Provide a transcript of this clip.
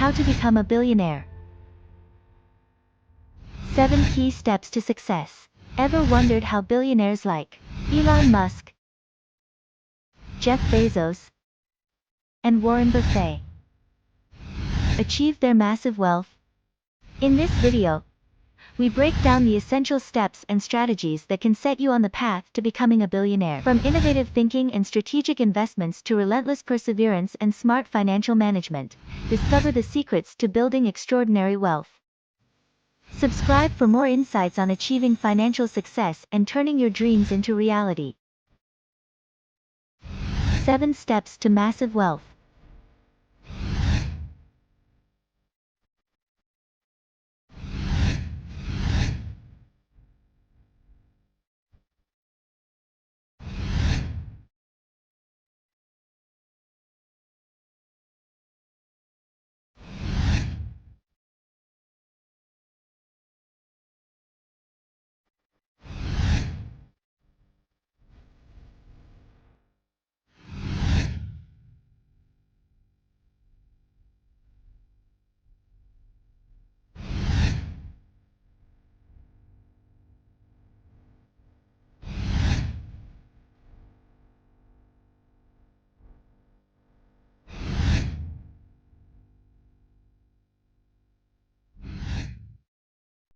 How to become a billionaire. 7 key steps to success. Ever wondered how billionaires like Elon Musk, Jeff Bezos, and Warren Buffett achieve their massive wealth? In this video, we break down the essential steps and strategies that can set you on the path to becoming a billionaire. From innovative thinking and strategic investments to relentless perseverance and smart financial management, discover the secrets to building extraordinary wealth. Subscribe for more insights on achieving financial success and turning your dreams into reality. 7 steps to massive wealth.